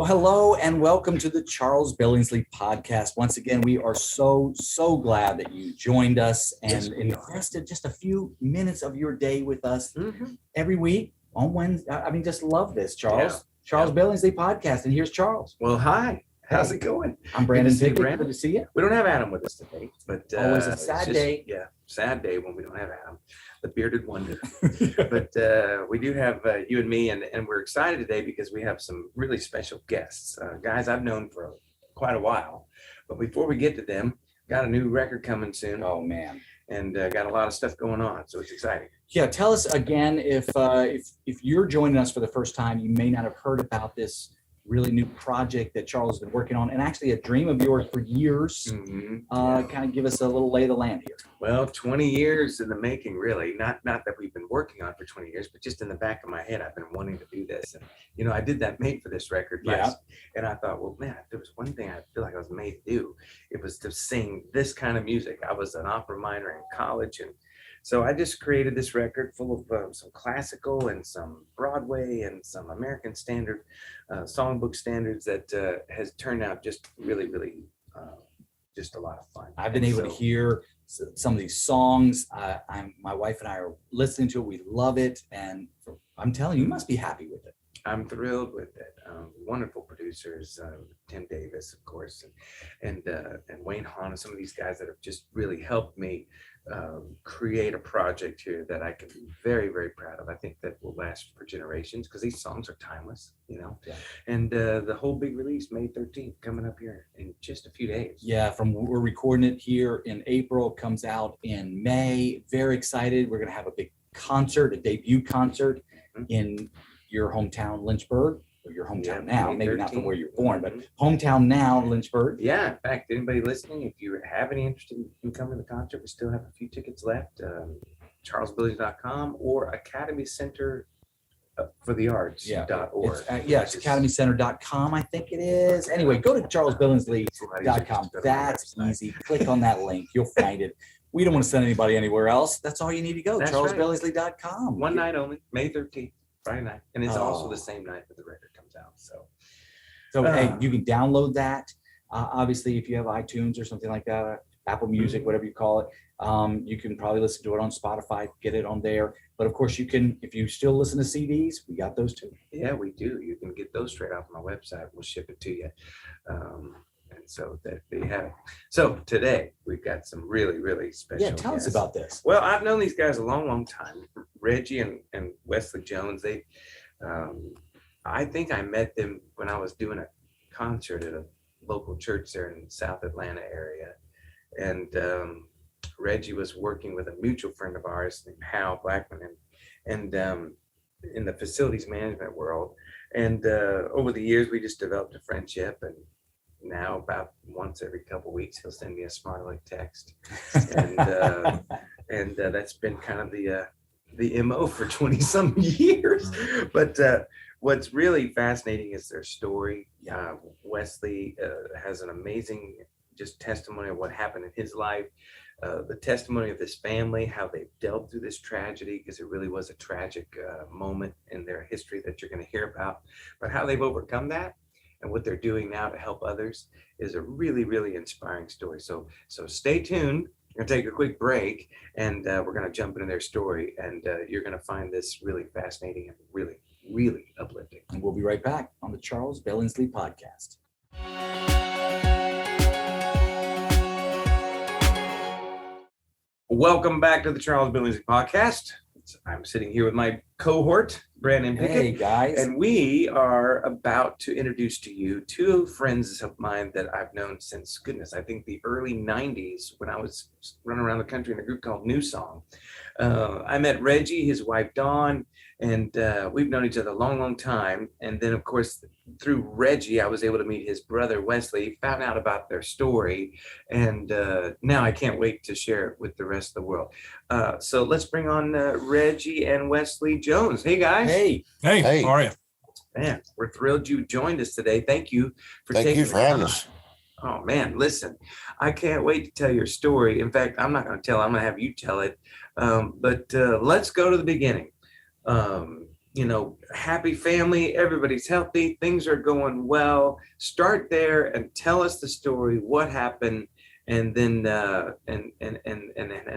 Well, hello and welcome to the Charles Billingsley podcast. Once again, we are so glad that you joined us and invested just a few minutes of your day with us every week on Wednesday. I mean, just love this, Charles. Yeah. Charles Billingsley podcast. And here's Charles. Well, hi. How's it going? I'm Brandon Good Pickett. Good to see you. We don't have Adam with us today, but Always a sad day. Yeah, sad day when we don't have Adam, the bearded wonder. But we do have you and me, and we're excited today because we have some really special guests, guys I've known for quite a while. But before we get to them, got a new record coming soon. Oh man. And got a lot of stuff going on, so it's exciting. Yeah, tell us again if you're joining us for the first time, you may not have heard about this really new project that Charles has been working on, and actually a dream of yours for years. Kind of give us a little lay of the land here. Well, 20 years in the making, really. Not that we've been working on for 20 years, but just in the back of my head, I've been wanting to do this. And, you know, I did that Made for This record last, and I thought, well, man, if there was one thing I feel like I was made to do, it was to sing this kind of music. I was an opera minor in college, and so I just created this record full of some classical and some Broadway and some American standard songbook standards that has turned out just really just a lot of fun. I've been able to hear some of these songs. My wife and I are listening to it. We love it, and I'm telling you, you must be happy with it. I'm thrilled with it. Wonderful producers, Tim Davis, of course, and Wayne Hahn, and some of these guys that have just really helped me create a project here that I can be very proud of. I think that will last for generations because these songs are timeless, you know. Yeah. And the whole big release, May 13th, coming up here in just a few days. Yeah, we're recording it here in April, comes out in May. Very excited. We're gonna have a big concert, a debut concert in your hometown, Lynchburg, or your hometown now, maybe not from where you're born, but hometown now, Lynchburg. Yeah, in fact, anybody listening, if you have any interest in coming to the concert, we still have a few tickets left. CharlesBillings.com or Academy Center for the Arts.org. It's academycenter.com, I think it is. Anyway, go to charlesbillingsley.com. That's easy. Click on that link. You'll find it. We don't want to send anybody anywhere else. That's all you need to go. charlesbillingsley.com. One night only, May 13th. Friday night, and it's also the same night that the record comes out. So hey, you can download that. Obviously, if you have iTunes or something like that, Apple Music, whatever you call it, you can probably listen to it on Spotify, get it on there. But of course, you can, if you still listen to CDs, we got those too. Yeah, we do. You can get those straight off my website. We'll ship it to you. And so that they have it. So today we've got some really special. Yeah, tell us about this. Well, I've known these guys a long time. Reggie and Wes Jones. They, I think I met them when I was doing a concert at a local church there in South Atlanta area, and Reggie was working with a mutual friend of ours named Hal Blackman, and in the facilities management world. And over the years, we just developed a friendship, and now about once every couple of weeks he'll send me a smart aleck text, and that's been kind of the MO for 20 some years. But what's really fascinating is their story. Wesley has an amazing just testimony of what happened in his life, the testimony of this family, how they've dealt through this tragedy, because it really was a tragic moment in their history that you're going to hear about, but how they've overcome that. And what they're doing now to help others is a really inspiring story. So stay tuned. We're going to take a quick break, and we're going to jump into their story, and you're going to find this really fascinating and really uplifting. And we'll be right back on the Charles Billingsley podcast. Welcome back to the Charles Billingsley podcast. I'm sitting here with my cohort, Brandon Pickett. Hey, guys. And we are about to introduce to you two friends of mine that I've known since, goodness, I think the early 90s when I was running around the country in a group called New Song. I met Reggie, his wife, Dawn, and we've known each other a long time. And then, of course, through Reggie, I was able to meet his brother, Wesley, found out about their story. And now I can't wait to share it with the rest of the world. So let's bring on Reggie and Wesley Jones. Hey, guys. Hey. How are you? Man, we're thrilled you joined us today. Thank you for Thank you for having us. Oh, man, listen, I can't wait to tell your story. In fact, I'm not going to tell, I'm going to have you tell it. But let's go to the beginning. happy family, everybody's healthy, things are going well. Start there and tell us the story, what happened, and then and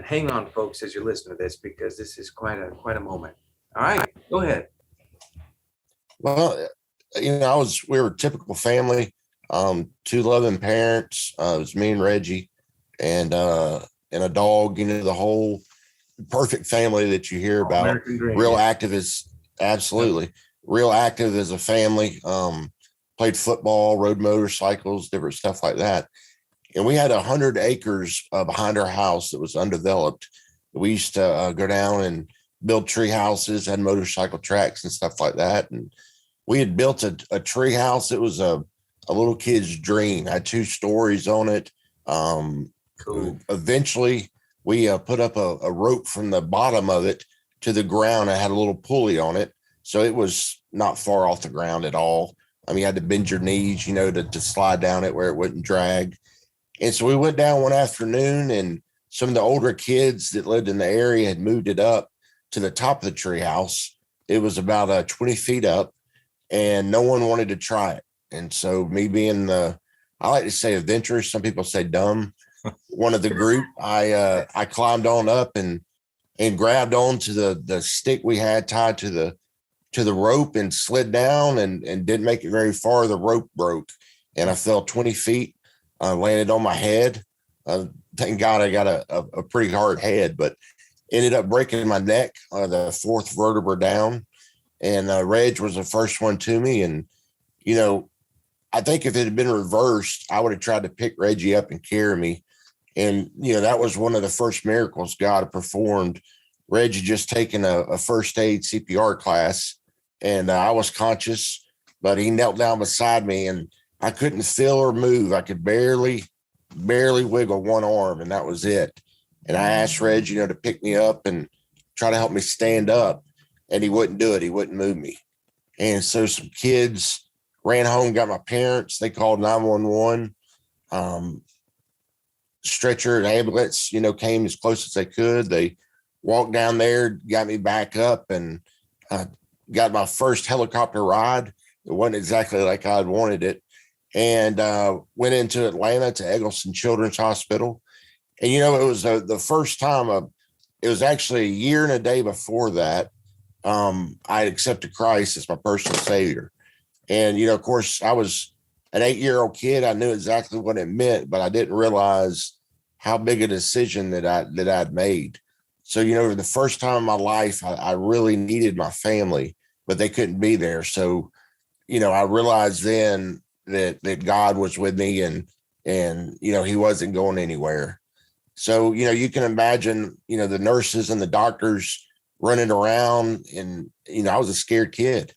hang on, folks, as you listen to this, because this is quite a moment. All right, go ahead. Well, we were a typical family, two loving parents. It was me and Reggie and a dog, the whole perfect family that you hear about. American Dream, Real yeah. activists. Absolutely. Real active as a family. Played football, rode motorcycles, different stuff like that. And we had 100 acres behind our house that was undeveloped. We used to go down and build tree houses, had motorcycle tracks and stuff like that. And we had built a tree house. It was a little kid's dream. Had 2 stories on it. Cool. Eventually, we put up a rope from the bottom of it to the ground. I had a little pulley on it, so it was not far off the ground at all. I mean, you had to bend your knees, to slide down it where it wouldn't drag. And so we went down one afternoon, and some of the older kids that lived in the area had moved it up to the top of the tree house. It was about 20 feet up, and no one wanted to try it. And so me being I like to say adventurous, some people say dumb, one of the group, I climbed on up and grabbed onto the stick we had tied to the rope and slid down and didn't make it very far. The rope broke and I fell 20 feet, landed on my head. Thank God I got a pretty hard head, but ended up breaking my neck, the 4th vertebra down. And Reg was the first one to me. And, I think if it had been reversed, I would have tried to pick Reggie up and carry me. And, that was one of the first miracles God performed. Reggie just taken a first aid CPR class, and I was conscious, but he knelt down beside me and I couldn't feel or move. I could barely wiggle one arm, and that was it. And I asked Reggie, to pick me up and try to help me stand up, and he wouldn't do it. He wouldn't move me. And so some kids ran home, got my parents. They called 911. Stretcher and ambulance, came as close as they could. They walked down there, got me back up, and got my first helicopter ride. It wasn't exactly like I'd wanted it. And went into Atlanta to Eggleston Children's Hospital. And, it was the first time, it was actually a year and a day before that, I accepted Christ as my personal savior. And, of course, I was an 8-year-old kid. I knew exactly what it meant, but I didn't realize how big a decision that I'd made. So, the first time in my life, I really needed my family, but they couldn't be there. So, I realized then that God was with me and he wasn't going anywhere. So, you can imagine, the nurses and the doctors running around, and, I was a scared kid.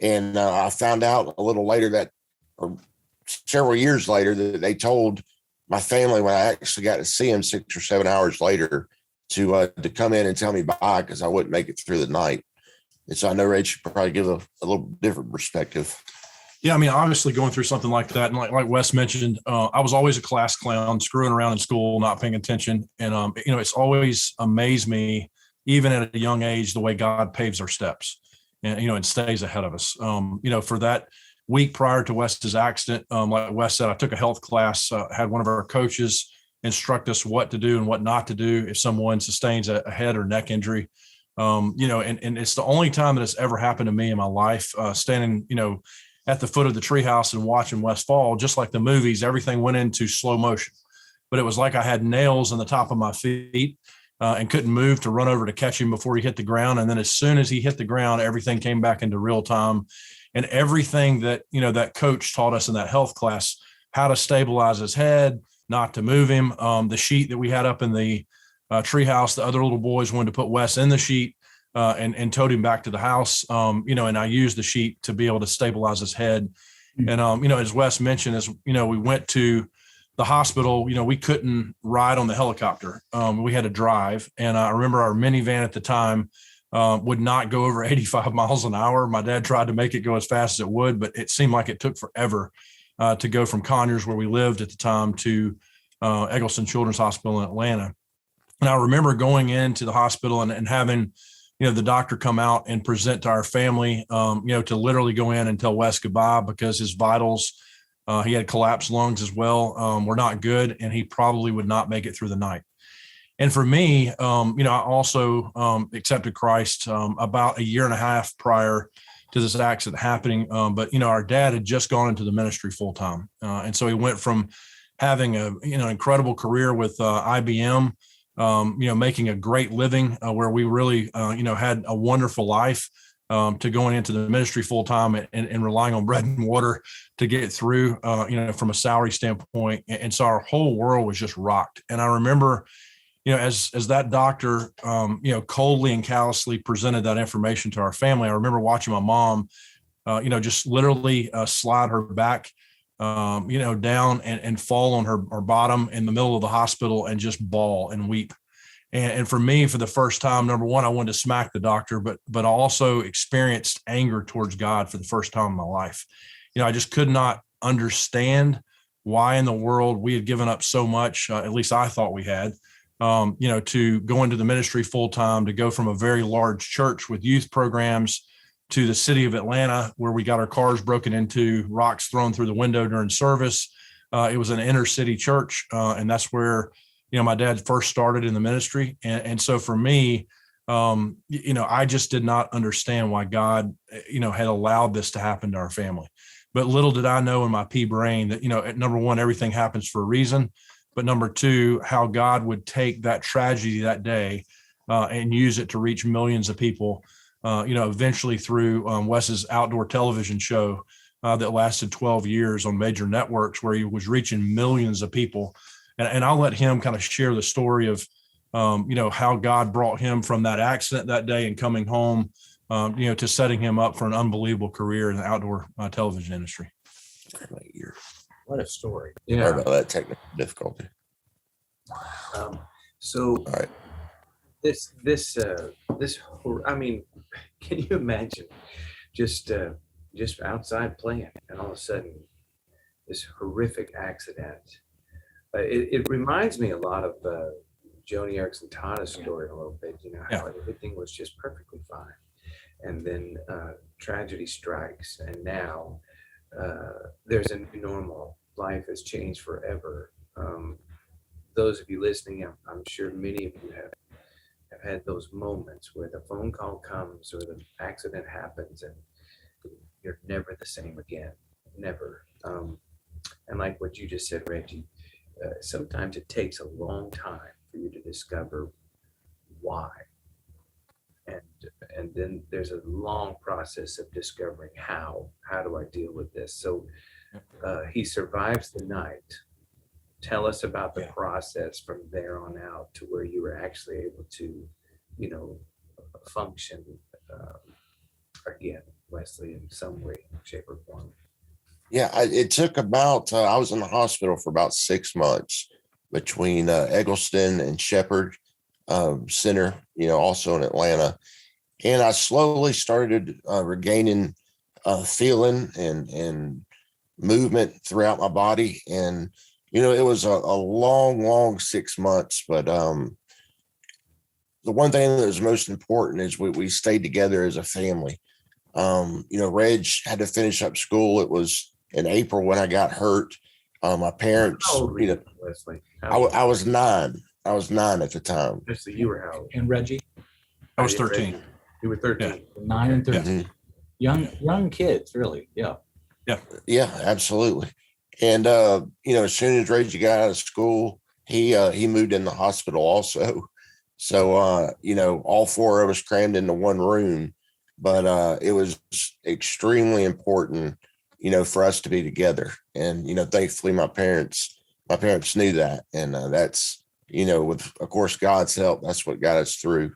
And I found out a little later or several years later, that they told my family, when I actually got to see him 6 or 7 hours later, to come in and tell me bye, because I wouldn't make it through the night. And so I know Reggie should probably give a little different perspective. Yeah, I mean, obviously going through something like that, and like Wes mentioned, I was always a class clown, screwing around in school, not paying attention. And, it's always amazed me, even at a young age, the way God paves our steps and, and stays ahead of us. For that week prior to Wes's accident, like Wes said, I took a health class, had one of our coaches instruct us what to do and what not to do if someone sustains a head or neck injury. And it's the only time that it's ever happened to me in my life, standing, at the foot of the treehouse and watching Wes fall. Just like the movies, everything went into slow motion, but it was like I had nails on the top of my feet and couldn't move to run over to catch him before he hit the ground. And then as soon as he hit the ground, everything came back into real time. And everything that, that coach taught us in that health class, how to stabilize his head, not to move him. The sheet that we had up in the treehouse, the other little boys wanted to put Wes in the sheet and towed him back to the house. And I used the sheet to be able to stabilize his head. And, as Wes mentioned, as, we went to the hospital, we couldn't ride on the helicopter. We had to drive. And I remember our minivan at the time would not go over 85 miles an hour. My dad tried to make it go as fast as it would, but it seemed like it took forever to go from Conyers, where we lived at the time, to Eggleston Children's Hospital in Atlanta. And I remember going into the hospital and having, the doctor come out and present to our family, to literally go in and tell Wes goodbye because his vitals, he had collapsed lungs as well, were not good, and he probably would not make it through the night. And for me, I also accepted Christ about a year and a half prior to this accident happening. But our dad had just gone into the ministry full time, and so he went from having a incredible career with IBM, making a great living where we really had a wonderful life, to going into the ministry full time and relying on bread and water to get through, from a salary standpoint. And so our whole world was just rocked. And I remember, as that doctor, coldly and callously presented that information to our family, I remember watching my mom, just literally slide her back, down and fall on her bottom in the middle of the hospital and just bawl and weep. And for me, for the first time, number one, I wanted to smack the doctor, but I also experienced anger towards God for the first time in my life. I just could not understand why in the world we had given up so much, at least I thought we had, to go into the ministry full time, to go from a very large church with youth programs to the city of Atlanta, where we got our cars broken into, rocks thrown through the window during service. It was an inner city church. And that's where, my dad first started in the ministry. And so for me, I just did not understand why God, had allowed this to happen to our family. But little did I know in my pea brain that, number one, everything happens for a reason. But number two, how God would take that tragedy that day and use it to reach millions of people, eventually through Wes's outdoor television show that lasted 12 years on major networks, where he was reaching millions of people. And I'll let him kind of share the story of, how God brought him from that accident that day and coming home, to setting him up for an unbelievable career in the outdoor television industry. What a story. Sorry Yeah. about that technical difficulty. So All right. I mean, can you imagine just outside playing and all of a sudden this horrific accident? It reminds me a lot of Joni Eareckson Tada's story a little bit, how everything was just perfectly fine. And then tragedy strikes, and now there's a new normal. Life has changed forever. Those of you listening, I'm sure many of you have had those moments where the phone call comes or the accident happens and you're never the same again, never. And like what you just said, Reggie, sometimes it takes a long time for you to discover why. And then there's a long process of discovering how do I deal with this? So he survives the night. Tell us about the process from there on out to where you were actually able to, function again, Wesley, in some way, shape, or form. Yeah, it took about, I was in the hospital for about 6 months between Eggleston and Shepherd Center, also in Atlanta. And I slowly started regaining feeling and movement throughout my body. And, it was a long 6 months. But the one thing that was most important is we stayed together as a family. Reg had to finish up school. It was in April when I got hurt. My parents, How old were you, Wesley? I was 9. I was 9 at the time. Just that you were how old? And Reggie, I was 13. You were 13. 9 and 13. Young kids, really. Yeah. Yeah, absolutely. And as soon as Reggie got out of school, he moved in the hospital also. So all 4 of us crammed into one room, but it was extremely important, for us to be together. And thankfully my parents knew that, and that's with, of course, God's help, that's what got us through.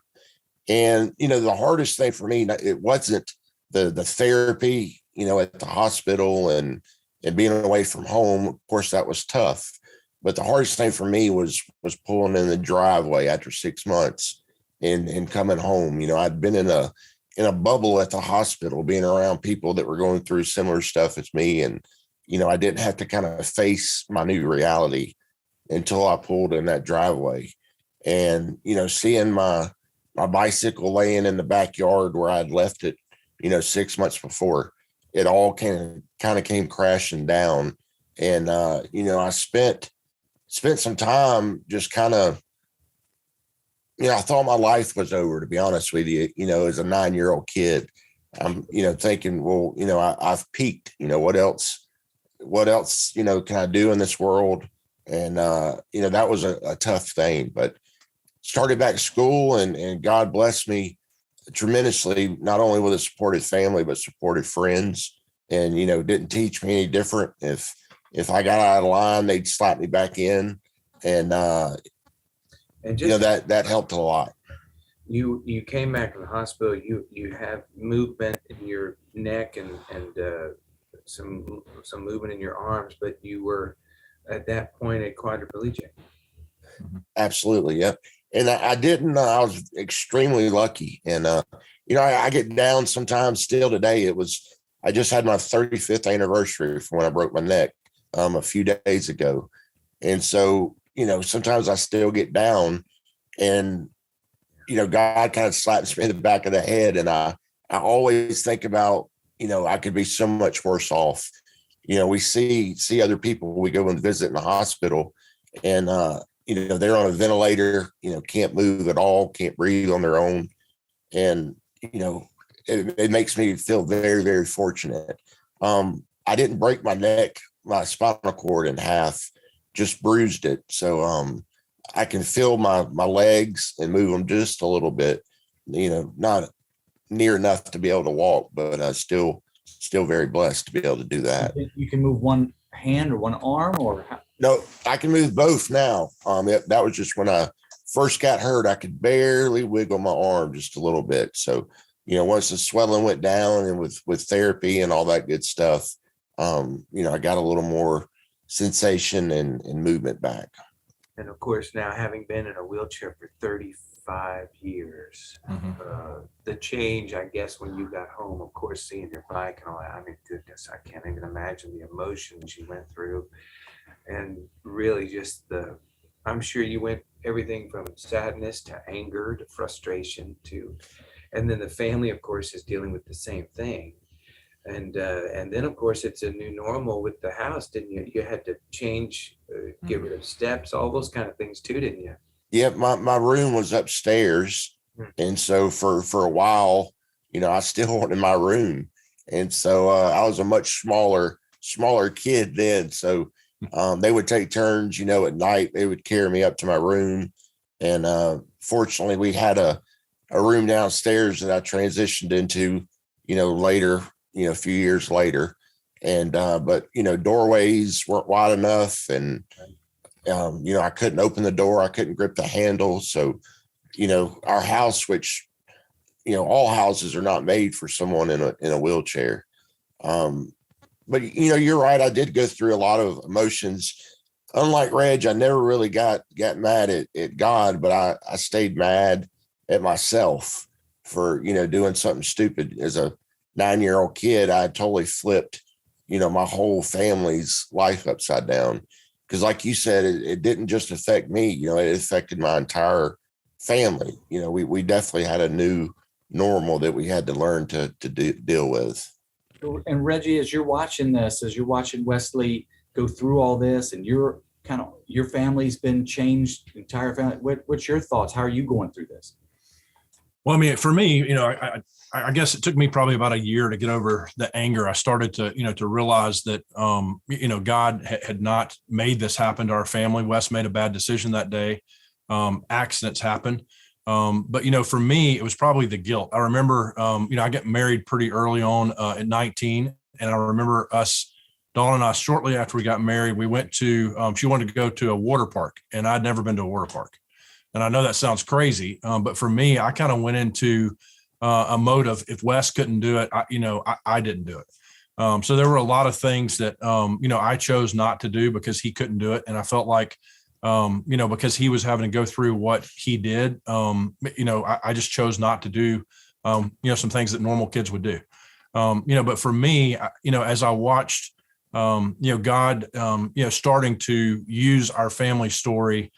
And the hardest thing for me, it wasn't the therapy, at the hospital and being away from home. Of course, that was tough. But the hardest thing for me was pulling in the driveway after 6 months and coming home. I'd been in a bubble at the hospital, being around people that were going through similar stuff as me. And, I didn't have to kind of face my new reality until I pulled in that driveway. And, seeing my my bicycle laying in the backyard where I'd left it, 6 months before. It all kind of came crashing down. And, I spent some time just kind of, I thought my life was over, to be honest with you, as a 9-year-old kid. I'm, thinking, well, I've peaked, what else, can I do in this world? And, that was a tough thing, but started back school and God blessed me tremendously, not only with a supportive family, but supportive friends. And, didn't teach me any different. If I got out of line, they'd slap me back in. And just that helped a lot. You came back from the hospital. You have movement in your neck and some movement in your arms, but you were at that point a quadriplegic. Absolutely, yep. And I didn't. I was extremely lucky, and I get down sometimes. Still today, I just had my 35th anniversary from when I broke my neck a few days ago, and so sometimes I still get down, and God kind of slaps me in the back of the head, and I always think about I could be so much worse off. We see other people we go and visit in the hospital, and they're on a ventilator, can't move at all, can't breathe on their own. And, it makes me feel very, very fortunate. I didn't break my neck, my spinal cord in half, just bruised it. So I can feel my legs and move them just a little bit, not near enough to be able to walk, but still very blessed to be able to do that. You can move one hand or one arm, or no, I can move both now. That was just when I first got hurt. I could barely wiggle my arm just a little bit. So, once the swelling went down and with therapy and all that good stuff, I got a little more sensation and movement back. And of course, now having been in a wheelchair for 35 years, the change, I guess, when you got home, of course, seeing your bike and all that, I mean, goodness, I can't even imagine the emotions you went through. And really just I'm sure you went everything from sadness to anger to frustration and then the family, of course, is dealing with the same thing. And then, of course, it's a new normal with the house, didn't you? You had to change, get rid of steps, all those kind of things too, didn't you? Yeah, my room was upstairs. And so for a while, I still wanted my room. And so I was a much smaller kid then. So they would take turns, at night, they would carry me up to my room. And fortunately, we had a room downstairs that I transitioned into, later, a few years later. And but doorways weren't wide enough, and I couldn't open the door, I couldn't grip the handle. So our house, which all houses are not made for someone in a wheelchair. But you're right, I did go through a lot of emotions. Unlike Reg, I never really got mad at God, but I stayed mad at myself for doing something stupid. As a 9-year-old kid, I totally flipped my whole family's life upside down, because like you said, it didn't just affect me, it affected my entire family. We definitely had a new normal that we had to learn to deal with. And Reggie, as you're watching Wesley go through all this, and your family's been changed, entire family, what's your thoughts? How are you going through this? Well, I mean, for me, I guess it took me probably about a year to get over the anger. I started to realize that, God had not made this happen to our family. Wes made a bad decision that day. Accidents happen. But, for me, it was probably the guilt. I remember, I got married pretty early on at 19. And I remember Dawn and I, shortly after we got married, we went to, she wanted to go to a water park, and I'd never been to a water park. And I know that sounds crazy, but for me, I kind of went into a mode of, if Wes couldn't do it, I didn't do it. So there were a lot of things that, I chose not to do because he couldn't do it. And I felt like, because he was having to go through what he did, I just chose not to do, some things that normal kids would do. But for me, as I watched, God, starting to use our family story,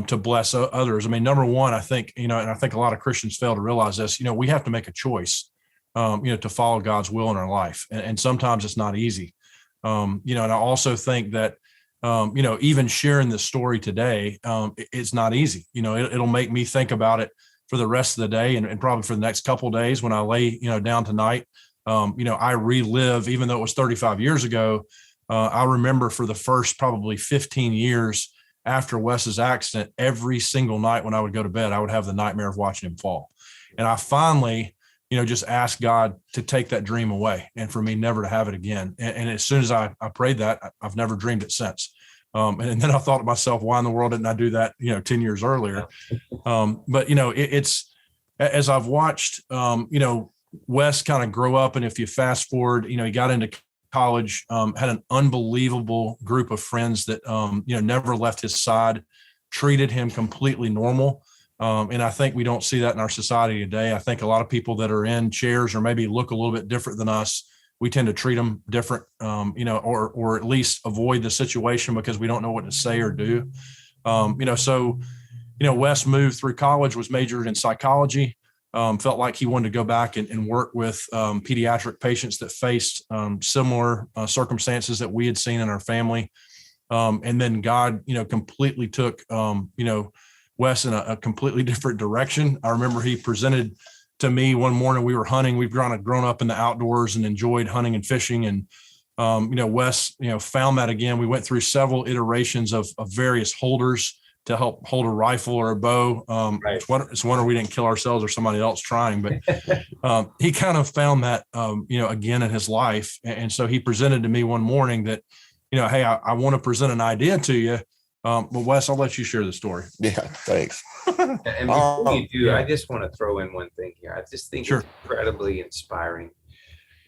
to bless others. I mean, number one, I think, and I think a lot of Christians fail to realize this, we have to make a choice, to follow God's will in our life. And sometimes it's not easy. And I also think that, even sharing this story today, it's not easy. It'll make me think about it for the rest of the day and probably for the next couple of days when I lay, down tonight. I relive, even though it was 35 years ago, I remember for the first probably 15 years after Wes's accident, every single night when I would go to bed, I would have the nightmare of watching him fall. And I finally, just asked God to take that dream away and for me never to have it again. And as soon as I prayed that, I've never dreamed it since. And then I thought to myself, why in the world didn't I do that, 10 years earlier? But, it's, as I've watched, Wes kind of grow up, and if you fast forward, he got into college, had an unbelievable group of friends that, never left his side, treated him completely normal. And I think we don't see that in our society today. I think a lot of people that are in chairs or maybe look a little bit different than us, we tend to treat them different, or at least avoid the situation because we don't know what to say or do. So Wes moved through college, was majored in psychology, felt like he wanted to go back and work with pediatric patients that faced similar circumstances that we had seen in our family. And then God, completely took, Wes in a completely different direction. I remember he presented to me one morning. We were hunting. We've grown up in the outdoors and enjoyed hunting and fishing. And, Wes, found that again. We went through several iterations of various holders to help hold a rifle or a bow. Right. It's a wonder we didn't kill ourselves or somebody else trying, but he kind of found that, again in his life. And so he presented to me one morning that, hey, I want to present an idea to you. But Wes, I'll let you share the story. Yeah, thanks. And before you do, I just want to throw in one thing here. I just think Sure. it's incredibly inspiring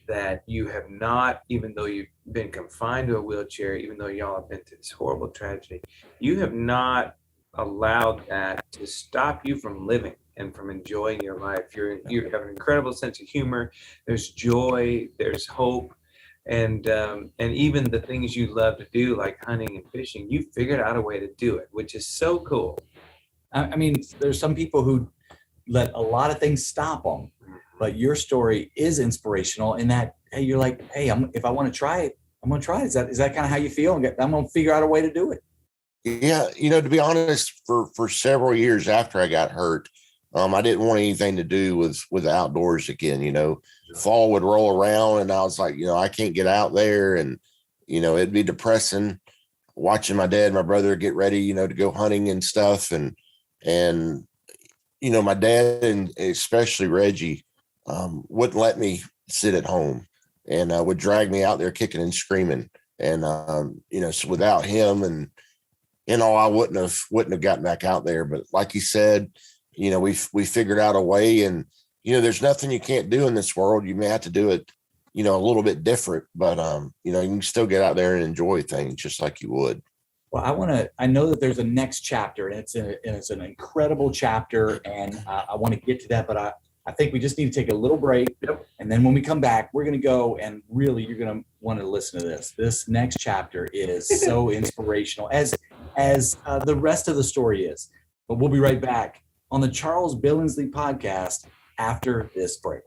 that you have not, even though you've been confined to a wheelchair, even though y'all have been through this horrible tragedy, you have not allowed that to stop you from living and from enjoying your life. You have an incredible sense of humor. There's joy, there's hope. And even the things you love to do, like hunting and fishing, you figured out a way to do it, which is so cool. I mean, there's some people who let a lot of things stop them, but your story is inspirational in that, hey, you're like, hey, if I want to try it, I'm going to try it. Is that kind of how you feel? I'm going to figure out a way to do it. Yeah, to be honest, for several years after I got hurt, I didn't want anything to do with the outdoors again. Fall would roll around and I was like, I can't get out there, and it'd be depressing watching my dad and my brother get ready, to go hunting and stuff. And my dad, and especially Reggie, wouldn't let me sit at home and would drag me out there kicking and screaming. And, so without him and, I wouldn't have gotten back out there. But like you said, we figured out a way, and, there's nothing you can't do in this world. You may have to do it, a little bit different, but, you can still get out there and enjoy things just like you would. Well, I know that there's a next chapter, and it's an incredible chapter, and I want to get to that, but I think we just need to take a little break. Yep. And then when we come back, we're going to go, and really you're going to want to listen to this. This next chapter is so inspirational, as the rest of the story is. But we'll be right back on the Charles Billingsley podcast after this break.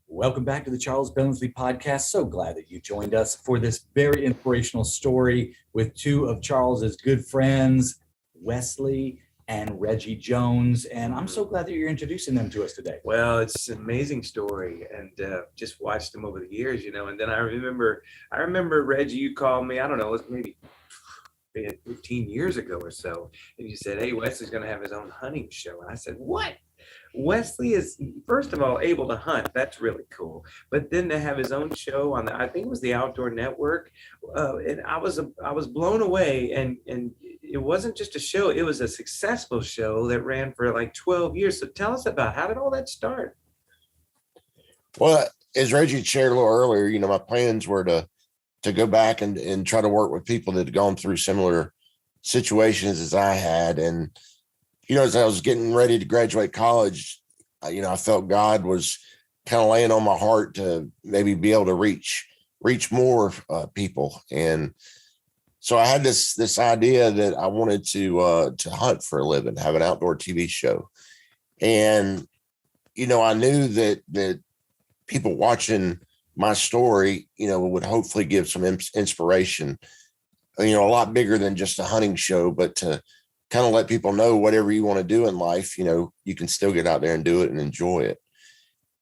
Welcome back to the Charles Billingsley podcast. So glad that you joined us for this very inspirational story with two of Charles's good friends, Wesley and Reggie Jones. And I'm so glad that you're introducing them to us today. Well, it's an amazing story, and just watched them over the years, and then I remember Reggie, you called me, I don't know, it was maybe 15 years ago or so, and you said, hey, Wesley's going to have his own hunting show. And I said, what? Wesley is, first of all, able to hunt. That's really cool. But then to have his own show on I think it was the Outdoor Network, and I was blown away. And it wasn't just a show; it was a successful show that ran for like 12 years. So tell us about, how did all that start? Well, as Reggie shared a little earlier, my plans were to go back and try to work with people that had gone through similar situations as I had. And as I was getting ready to graduate college, I felt God was kind of laying on my heart to maybe be able to reach reach more people. And so I had this idea that I wanted to hunt for a living, have an outdoor TV show. And, I knew that people watching my story, would hopefully give some inspiration, a lot bigger than just a hunting show, but to kind of let people know whatever you want to do in life, you can still get out there and do it and enjoy it.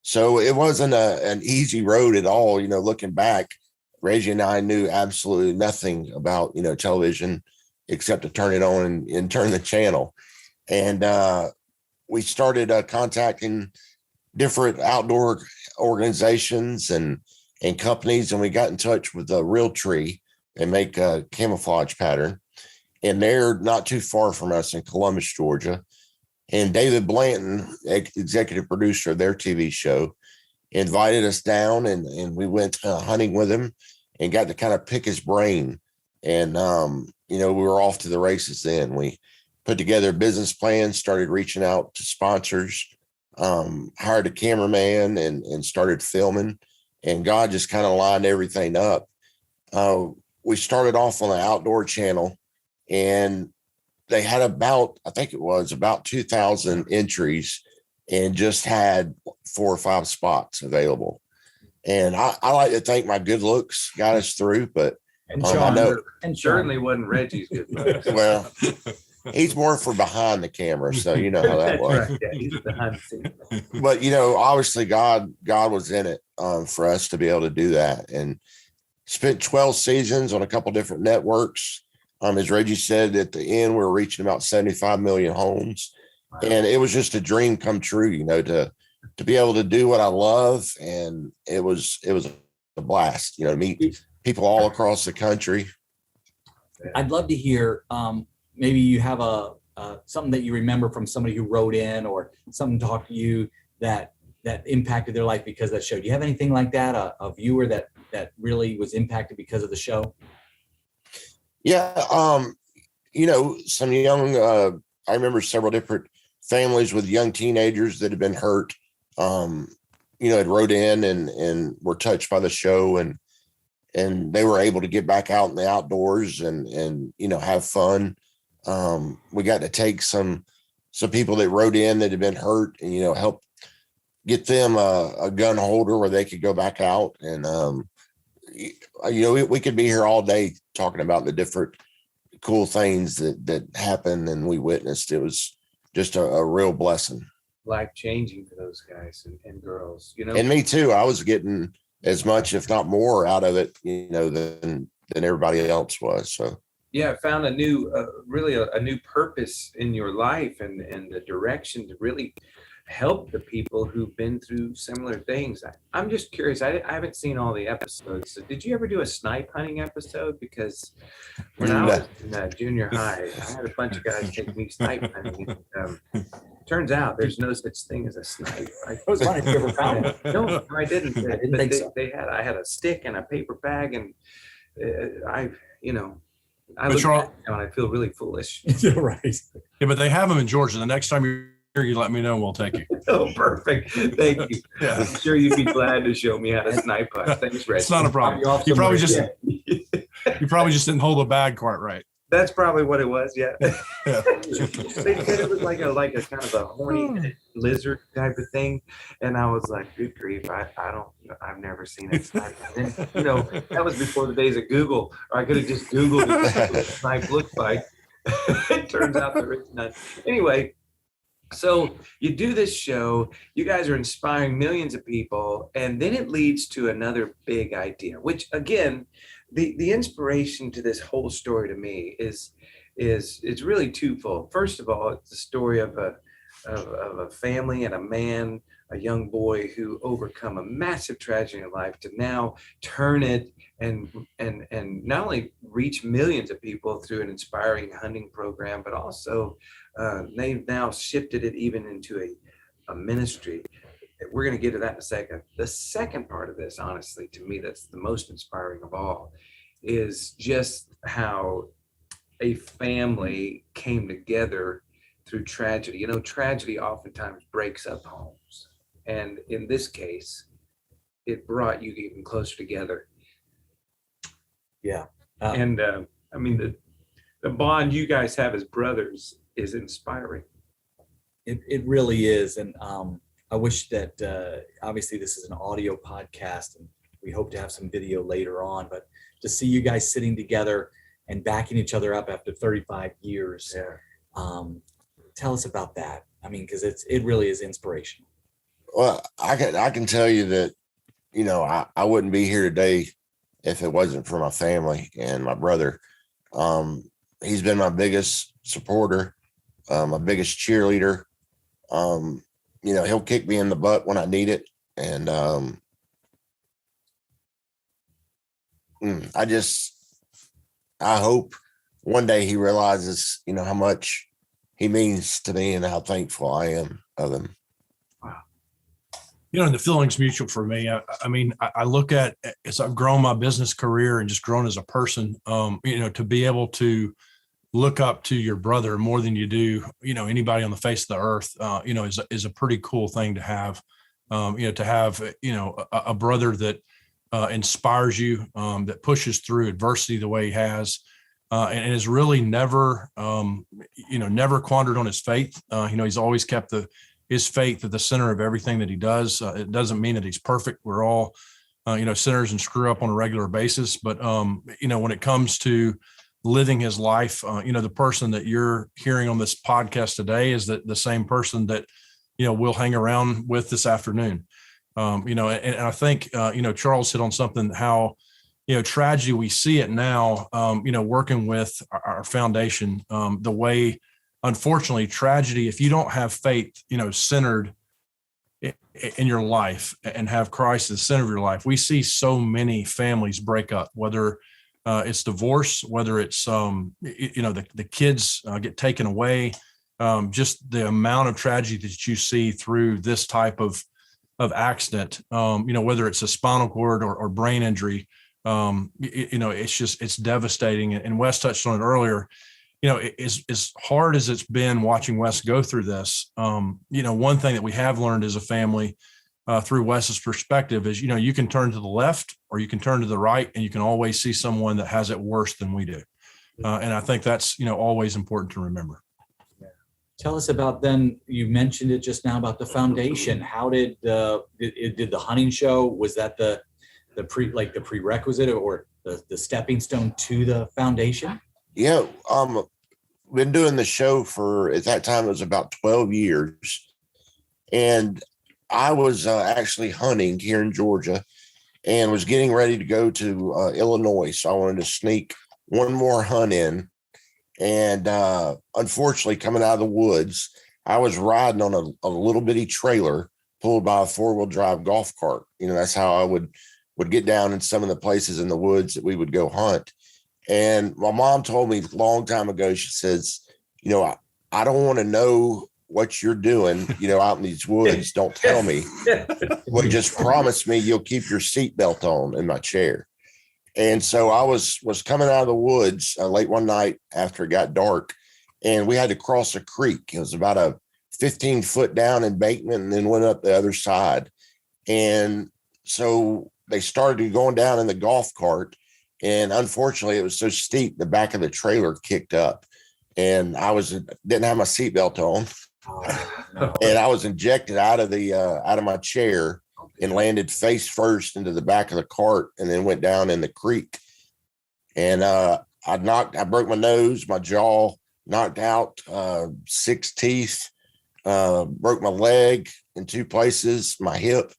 So it wasn't an easy road at all. Looking back, Reggie and I knew absolutely nothing about, television except to turn it on and turn the channel. And we started contacting different outdoor organizations and companies, and we got in touch with Realtree. They make a camouflage pattern, and they're not too far from us in Columbus, Georgia. And David Blanton, executive producer of their TV show, invited us down, and we went hunting with him and got to kind of pick his brain. And, we were off to the races then. We put together a business plan, started reaching out to sponsors, hired a cameraman and started filming. And God just kind of lined everything up. We started off on the outdoor channel, and they had about 2,000 entries and just had 4 or 5 spots available. And I like to think my good looks got us through, but And I Sean, know, and Sean, Certainly wasn't Reggie's good looks. well, he's more for behind the camera, so you know how that That's was. right. Yeah, he's behind the scenes. But obviously God was in it for us to be able to do that, and spent 12 seasons on a couple different networks. As Reggie said, at the end, we were reaching about 75 million homes. Wow. And it was just a dream come true, to be able to do what I love. And it was a blast, meet people all across the country. I'd love to hear, maybe you have something that you remember from somebody who wrote in, or something talked to you that impacted their life because of that show. Do you have anything like that? A viewer that really was impacted because of the show? Yeah. Some young, I remember several different families with young teenagers that had been hurt, had wrote in and were touched by the show, and they were able to get back out in the outdoors and have fun. We got to take some people that wrote in that had been hurt and, help get them a gun holder where they could go back out. And, we could be here all day talking about the different cool things that happened and we witnessed. It was just a real blessing. Life-changing for those guys and girls, And me too. I was getting as much, if not more, out of it, than everybody else was. So yeah, found a new, really a new purpose in your life and the direction to really help the people who've been through similar things. I'm just curious. I haven't seen all the episodes. So did you ever do a snipe hunting episode? Because when I was in junior high, I had a bunch of guys take me snipe hunting. Turns out there's no such thing as a snipe. It was fun if you ever found it. No, I didn't. I didn't think so. I had a stick and a paper bag, and I But look you're all- back now and I feel really foolish. You're right. Yeah, but they have them in Georgia. The next time you're here, you let me know and we'll take you. Oh, perfect. Thank you. Yeah. I'm sure you'd be glad to show me how to snipe hunt. Thanks, Reggie. It's not a problem. You probably just didn't hold the bag quite right. That's probably what it was. Yeah. Yeah. They said it was like a kind of a horny lizard type of thing, and I was like, "Good grief! I've never seen it." And that was before the days of Google, or I could have just Googled what a snipe looked like. It turns out there is none. Anyway, so you do this show. You guys are inspiring millions of people, and then it leads to another big idea, which again, the inspiration to this whole story to me is it's really twofold. First of all, it's the story of a family and a man, a young boy who overcome a massive tragedy in life to now turn it and not only reach millions of people through an inspiring hunting program, but also they've now shifted it even into a ministry. We're going to get to that in a second. The second part of this, honestly, to me, that's the most inspiring of all, is just how a family came together through tragedy. Tragedy oftentimes breaks up homes. And in this case, it brought you even closer together. Yeah. And I mean, the bond you guys have as brothers is inspiring. It really is. And I wish that obviously this is an audio podcast and we hope to have some video later on, but to see you guys sitting together and backing each other up after 35 years. Yeah. Tell us about that. I mean, because it really is inspirational. Well, I can tell you that, you know, I wouldn't be here today if it wasn't for my family and my brother. He's been my biggest supporter, my biggest cheerleader. You know, he'll kick me in the butt when I need it. And I hope one day he realizes, you know, how much he means to me and how thankful I am of him. You know, and the feeling's mutual for me. I mean, I look at, as I've grown my business career and just grown as a person, you know, to be able to look up to your brother more than you do, you know, anybody on the face of the earth, you know, is a pretty cool thing to have. You know, to have, you know, a brother that inspires you, that pushes through adversity the way he has, and has really never, you know, never quandered on his faith. You know, he's always kept his faith at the center of everything that he does. It doesn't mean that he's perfect. We're all, you know, sinners and screw up on a regular basis. But, you know, when it comes to living his life, you know, the person that you're hearing on this podcast today is the same person that, you know, we'll hang around with this afternoon. You know, and I think, you know, Charles hit on something, how, you know, tragedy, we see it now, you know, working with our foundation, the way, unfortunately, tragedy, if you don't have faith, you know, centered in your life and have Christ at the center of your life, we see so many families break up, whether it's divorce, whether it's, you know, the kids get taken away, just the amount of tragedy that you see through this type of accident, you know, whether it's a spinal cord or brain injury, you know, it's devastating. And Wes touched on it earlier. You know, as hard as it's been watching Wes go through this, you know, one thing that we have learned as a family through Wes's perspective is, you know, you can turn to the left or you can turn to the right, and you can always see someone that has it worse than we do. And I think that's, you know, always important to remember. Tell us about, then you mentioned it just now about the foundation. How did did the hunting show, was that the prerequisite or the stepping stone to the foundation? Yeah. Been doing the show for, at that time, it was about 12 years. And I was actually hunting here in Georgia and was getting ready to go to Illinois. So I wanted to sneak one more hunt in. And unfortunately, coming out of the woods, I was riding on a little bitty trailer pulled by a 4-wheel drive golf cart. You know, that's how I would get down in some of the places in the woods that we would go hunt. And my mom told me a long time ago, she says, you know, I don't want to know what you're doing, you know, out in these woods. Don't tell me. Well, just promise me you'll keep your seatbelt on in my chair. And so I was coming out of the woods late one night after it got dark, and we had to cross a creek. It was about a 15-foot down embankment and then went up the other side. And so they started going down in the golf cart. And unfortunately, it was so steep, the back of the trailer kicked up, and I didn't have my seatbelt on. Oh, no. And I was ejected out of my chair and landed face first into the back of the cart, and then went down in the creek. And I broke my nose, my jaw, knocked out 6 teeth, broke my leg in 2 places, my hip,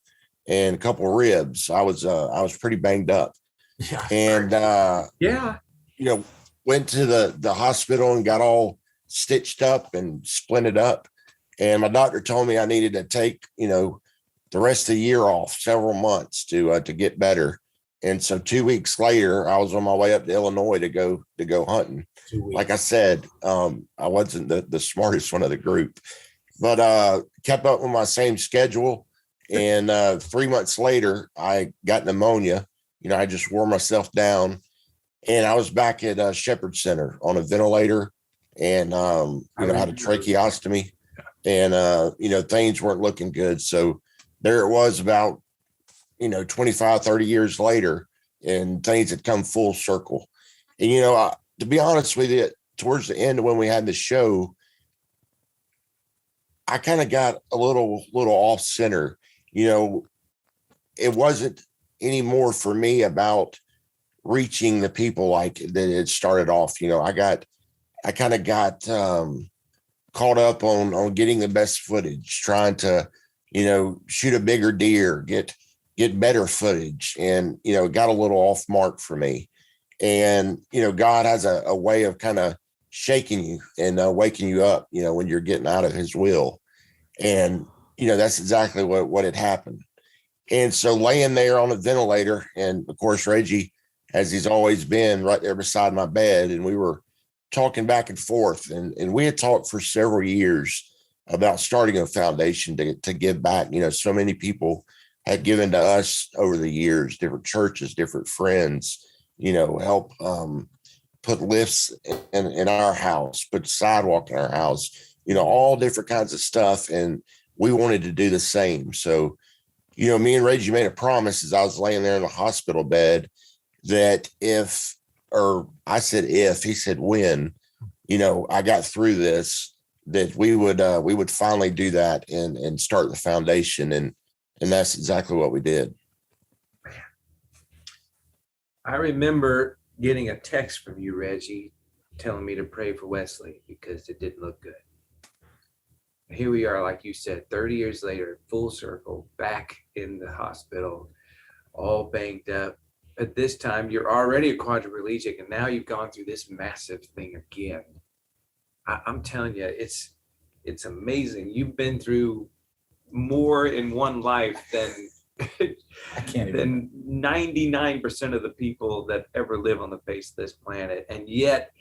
and a couple of ribs. I was pretty banged up. Yeah. And Yeah. you know, went to the hospital and got all stitched up and splinted up. And my doctor told me I needed to take, you know, the rest of the year off, several months to get better. And so 2 weeks later, I was on my way up to Illinois to go hunting. 2 weeks. Like I said, I wasn't the smartest one of the group, but kept up with my same schedule. And 3 months later, I got pneumonia. You know, I just wore myself down, and I was back at Shepherd Center on a ventilator, and you know, had a tracheostomy, and you know, things weren't looking good. So there it was, about, you know, 25, 30 years later, and things had come full circle. And, to be honest with you, towards the end when we had the show, I kind of got a little off center. It wasn't anymore for me about reaching the people like that it started off. I kind of got caught up on getting the best footage, trying to, shoot a bigger deer, get better footage. And, it got a little off mark for me. And, God has a way of kind of shaking you and waking you up, when you're getting out of his will. And, that's exactly what had happened. And so laying there on a ventilator, and of course, Reggie, as he's always been, right there beside my bed, and we were talking back and forth, and we had talked for several years about starting a foundation to give back. So many people had given to us over the years, different churches, different friends, help put lifts in our house, put sidewalk in our house, all different kinds of stuff. And we wanted to do the same. So, me and Reggie made a promise as I was laying there in the hospital bed that I said if, he said when, I got through this, that we would finally do that and start the foundation. And that's exactly what we did. I remember getting a text from you, Reggie, telling me to pray for Wesley because it didn't look good. Here we are, like you said, 30 years later, full circle, back in the hospital, all banged up. At this time, you're already a quadriplegic, and now you've gone through this massive thing again. I'm telling you, it's amazing. You've been through more in one life than I can't even. than 99% of the people that ever live on the face of this planet, and yet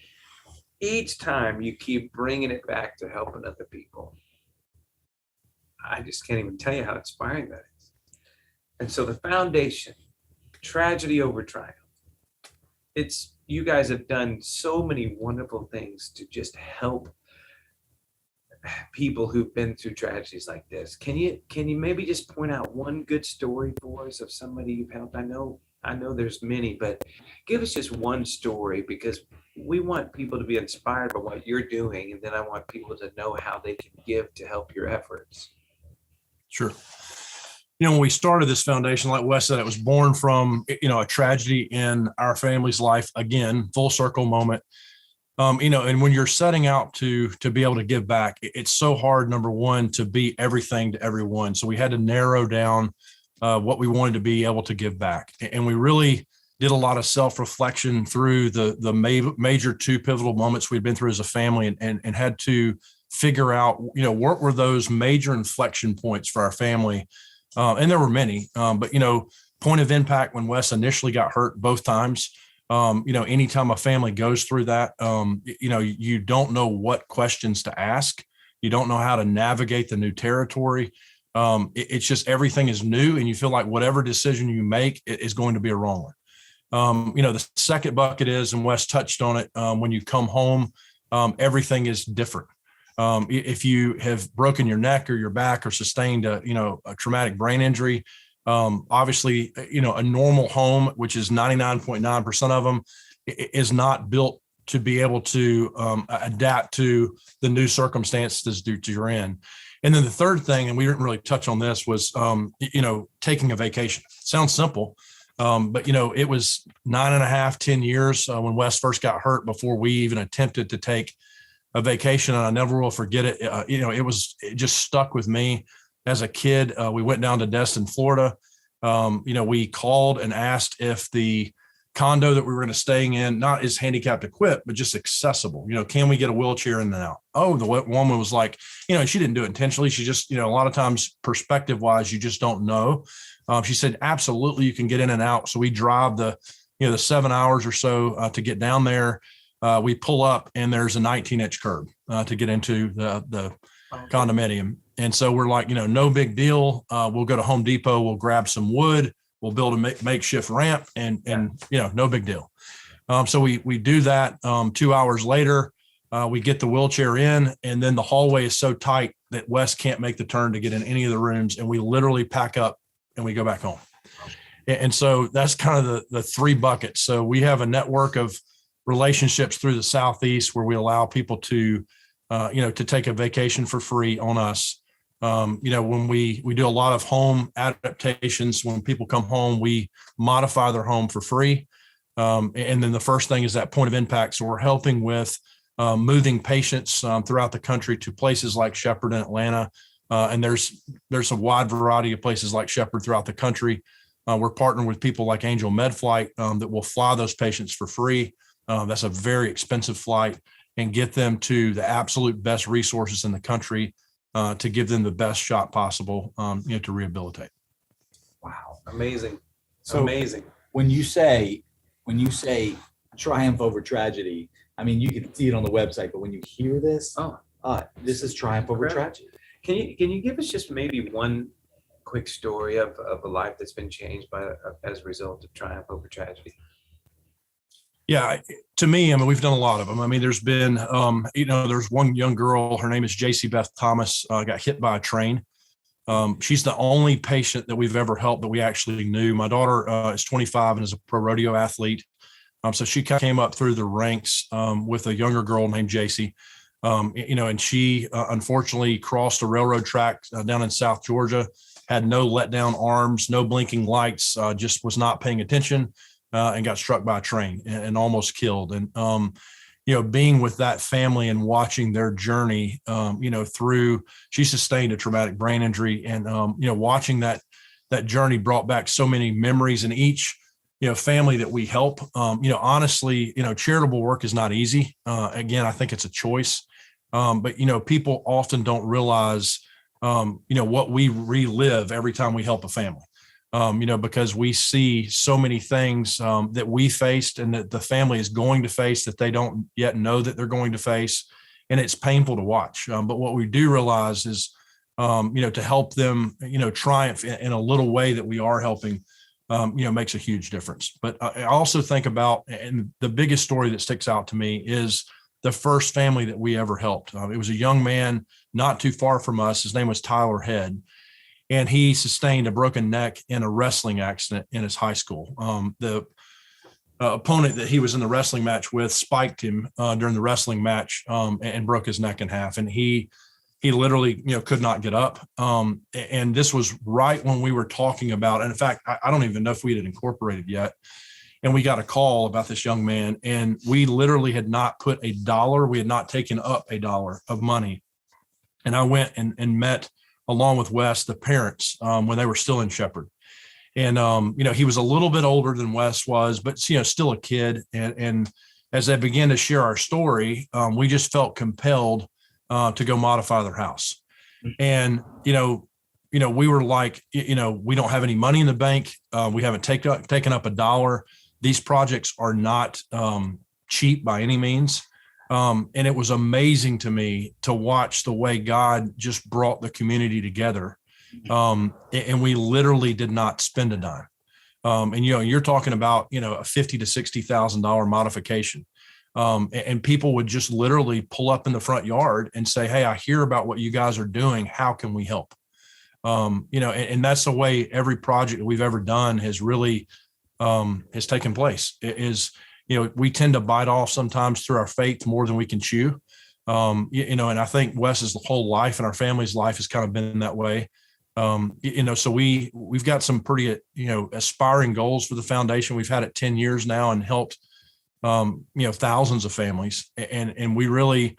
each time you keep bringing it back to helping other people. I just can't even tell you how inspiring that is. And so the foundation, tragedy over triumph. You guys have done so many wonderful things to just help people who've been through tragedies like this. Can you maybe just point out one good story for us of somebody you've helped? I know there's many, but give us just one story, because we want people to be inspired by what you're doing, and then I want people to know how they can give to help your efforts. Sure. When we started this foundation, like Wes said, it was born from, a tragedy in our family's life. Again, full circle moment. And when you're setting out to be able to give back, it's so hard, number one, to be everything to everyone. So we had to narrow down what we wanted to be able to give back. And we really did a lot of self-reflection through the major two pivotal moments we'd been through as a family, and had to figure out, what were those major inflection points for our family. And there were many, but, point of impact when Wes initially got hurt both times. Anytime a family goes through that, you don't know what questions to ask. You don't know how to navigate the new territory. It's just everything is new, and you feel like whatever decision you make is going to be a wrong one. The second bucket is, and Wes touched on it, when you come home, everything is different. If you have broken your neck or your back or sustained a traumatic brain injury, obviously, a normal home, which is 99.9% of them, is not built to be able to adapt to the new circumstances that you're in. And then the third thing, and we didn't really touch on this, was, taking a vacation. Sounds simple, but, it was 9.5, 10 years when Wes first got hurt before we even attempted to take a vacation. And I never will forget it. It just stuck with me. As a kid, we went down to Destin, Florida. We called and asked if the condo that we were going to staying in, not is handicapped equipped, but just accessible. Can we get a wheelchair in and out? Oh, the woman was like, she didn't do it intentionally. She just, a lot of times perspective wise, you just don't know. She said, absolutely, you can get in and out. So we drive the 7 hours or so to get down there. We pull up and there's a 19-inch curb to get into the condominium. And so we're like, no big deal. We'll go to Home Depot. We'll grab some wood. We'll build a makeshift ramp and no big deal. So we do that. 2 hours later, we get the wheelchair in, and then the hallway is so tight that Wes can't make the turn to get in any of the rooms. And we literally pack up and we go back home. And so that's kind of the three buckets. So we have a network of relationships through the Southeast where we allow people to, to take a vacation for free on us. When we do a lot of home adaptations, when people come home, we modify their home for free. And then the first thing is that point of impact. So we're helping with moving patients throughout the country to places like Shepherd and Atlanta. And there's a wide variety of places like Shepherd throughout the country. We're partnering with people like Angel MedFlight that will fly those patients for free. That's a very expensive flight, and get them to the absolute best resources in the country to give them the best shot possible, to rehabilitate. Wow. Amazing. So Amazing. when you say triumph over tragedy, I mean, you can see it on the website, but when you hear this, this is triumph over Incredible. tragedy. Can you give us just maybe one quick story of a life that's been changed as a result of triumph over tragedy? Yeah, to me, I mean, we've done a lot of them. I mean, there's been, there's one young girl, her name is JC Beth Thomas, got hit by a train. She's the only patient that we've ever helped that we actually knew. My daughter is 25 and is a pro rodeo athlete. So she came up through the ranks with a younger girl named JC. And she unfortunately crossed a railroad track down in South Georgia, had no letdown arms, no blinking lights, just was not paying attention. And got struck by a train and almost killed. And, being with that family and watching their journey, she sustained a traumatic brain injury, and, watching that journey brought back so many memories. And each, family that we help, honestly, charitable work is not easy. Again, I think it's a choice. But, people often don't realize, what we relive every time we help a family. Because we see so many things that we faced and that the family is going to face that they don't yet know that they're going to face. And it's painful to watch. But what we do realize is, to help them, triumph in a little way that we are helping, makes a huge difference. But I also think about, and the biggest story that sticks out to me is the first family that we ever helped. It was a young man not too far from us. His name was Tyler Head. And he sustained a broken neck in a wrestling accident in his high school. The opponent that he was in the wrestling match with spiked him during the wrestling match and broke his neck in half. And he literally, could not get up. And this was right when we were talking about, and in fact, I don't even know if we had incorporated yet. And we got a call about this young man, and we literally had not put $1. We had not taken up $1 of money. And I went and met, along with Wes, the parents, when they were still in Shepherd. And, he was a little bit older than Wes was, but, still a kid. And as they began to share our story, we just felt compelled to go modify their house. And, we were like, we don't have any money in the bank. We haven't taken up $1. These projects are not cheap by any means. And it was amazing to me to watch the way God just brought the community together. And we literally did not spend a dime. And, you're talking about, a $50,000 to $60,000 modification. And people would just literally pull up in the front yard and say, "Hey, I hear about what you guys are doing. How can we help?" And that's the way every project that we've ever done has really has taken place. It is, we tend to bite off sometimes through our faith more than we can chew. And I think Wes's whole life and our family's life has kind of been that way. So we've got some pretty, aspiring goals for the foundation. We've had it 10 years now and helped, thousands of families. And we really,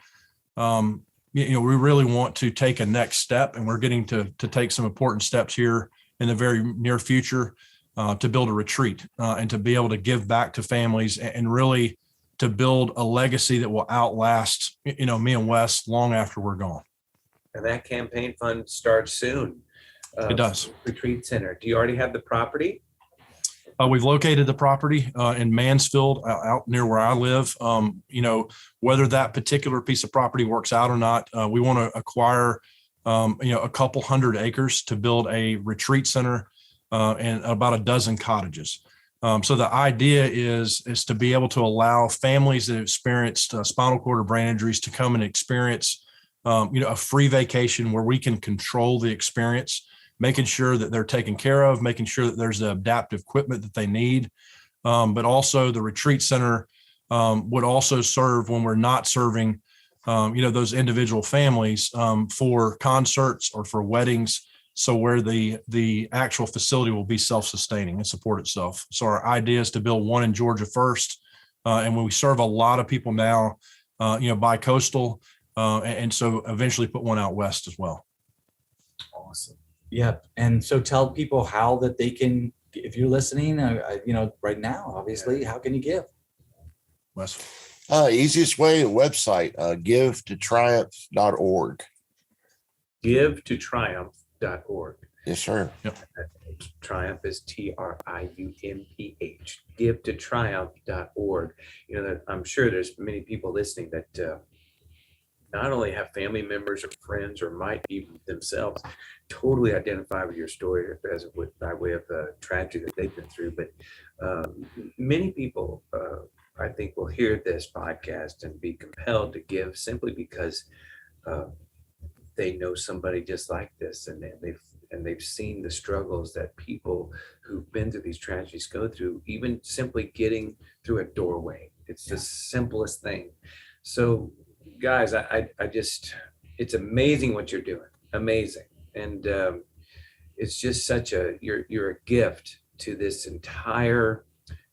we really want to take a next step, and we're getting to take some important steps here in the very near future. To build a retreat and to be able to give back to families and really to build a legacy that will outlast, me and Wes long after we're gone. And that campaign fund starts soon. It does. Retreat Center. Do you already have the property? We've located the property in Mansfield, out near where I live. Whether that particular piece of property works out or not, we want to acquire, a couple hundred acres to build a retreat center and about a dozen cottages. So the idea is to be able to allow families that have experienced spinal cord or brain injuries to come and experience, a free vacation where we can control the experience. making sure that they're taken care of, making sure that there's the adaptive equipment that they need. But also the retreat center would also serve when we're not serving, those individual families for concerts or for weddings. So where the actual facility will be self-sustaining and support itself. So our idea is to build one in Georgia first. And when we serve a lot of people now, bi-coastal, and so eventually put one out west as well. Awesome. Yeah. And so tell people how that they can, if you're listening, right now, obviously, how can you give? Wes? Easiest way, the website, givetotriumph.org. Givetotriumph.org. Yes, sir. Yep. Triumph is TRIUMPH. Givetotriumph.org. I'm sure there's many people listening that not only have family members or friends or might even themselves totally identify with your story as by way of the tragedy that they've been through, but many people I think will hear this podcast and be compelled to give simply because they know somebody just like this, and they've seen the struggles that people who've been through these tragedies go through, even simply getting through a doorway. It's the simplest thing. So guys, I just, it's amazing what you're doing. Amazing. And it's just you're a gift to this entire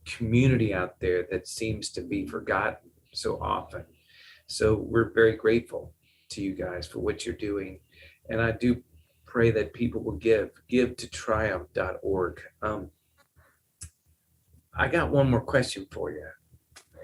community out there that seems to be forgotten so often. So we're very grateful to you guys for what you're doing. And I do pray that people will give to triumph.org. I got one more question for you.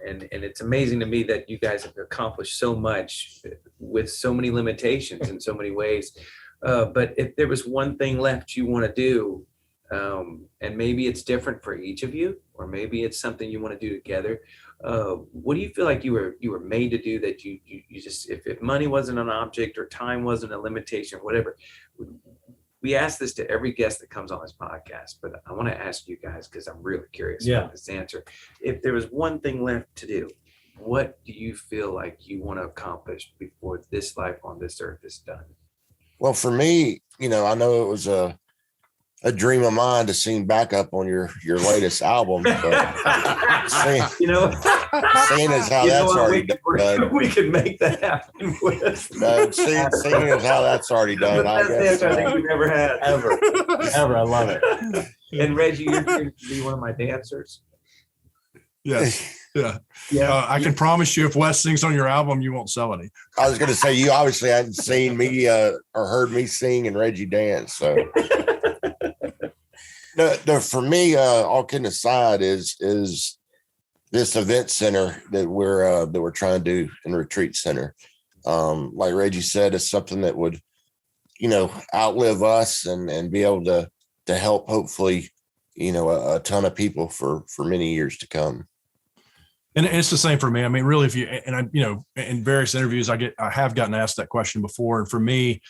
And it's amazing to me that you guys have accomplished so much with so many limitations in so many ways. But if there was one thing left you want to do, and maybe it's different for each of you, or maybe it's something you want to do together, what do you feel like you were made to do that you just, if money wasn't an object or time wasn't a limitation or whatever? We ask this to every guest that comes on this podcast, but I want to ask you guys because I'm really curious about this answer. If there was one thing left to do, what do you feel like you want to accomplish before this life on this earth is done? Well, for me, I know it was a dream of mine to sing backup on your latest album, but seeing as how that's already done, we can make that happen with seeing as how that's already done. I guess I think we've ever had Ever. I love it. And Reggie, you're going to be one of my dancers. Yes. Yeah. Yeah. I can promise you if Wes sings on your album, you won't sell any. I was going to say, you obviously hadn't seen me or heard me sing and Reggie dance. So no, for me, all kidding aside, is this event center that we're trying to do in retreat center. Like Reggie said, it's something that would, outlive us and be able to help hopefully, a ton of people for many years to come. And it's the same for me. I mean, really, in various interviews, I have gotten asked that question before. And for me,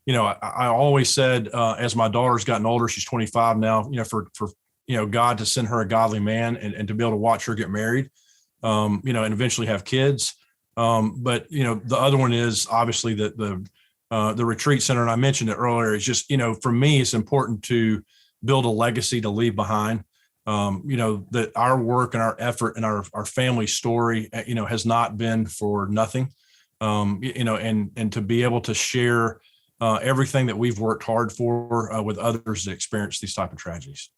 I always said, as my daughter's gotten older, she's 25 now, for God to send her a godly man and to be able to watch her get married, and eventually have kids. But, the other one is obviously the retreat center. And I mentioned it earlier. It's just, for me, it's important to build a legacy to leave behind. That our work and our effort and our family story, has not been for nothing, and to be able to share everything that we've worked hard for with others that experience these type of tragedies.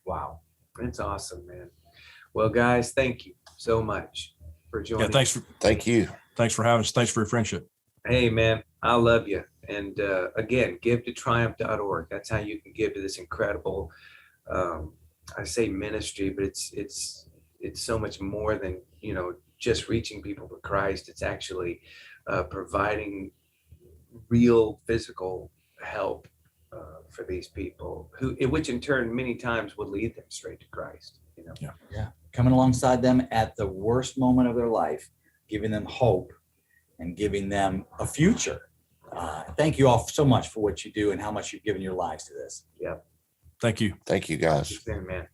Wow. That's awesome, man. Well, guys, thank you so much for joining. Yeah, Thank you. Thanks for having us. Thanks for your friendship. Hey, man, I love you. And again, givetotriumph.org. That's how you can give to this incredible, I say ministry, but it's so much more than, just reaching people for Christ. It's actually providing real physical help for these people which in turn many times would lead them straight to Christ. Yeah. Coming alongside them at the worst moment of their life, giving them hope and giving them a future. Thank you all so much for what you do and how much you've given your lives to this. Yeah. Thank you. Thank you, guys. Man.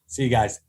See you guys.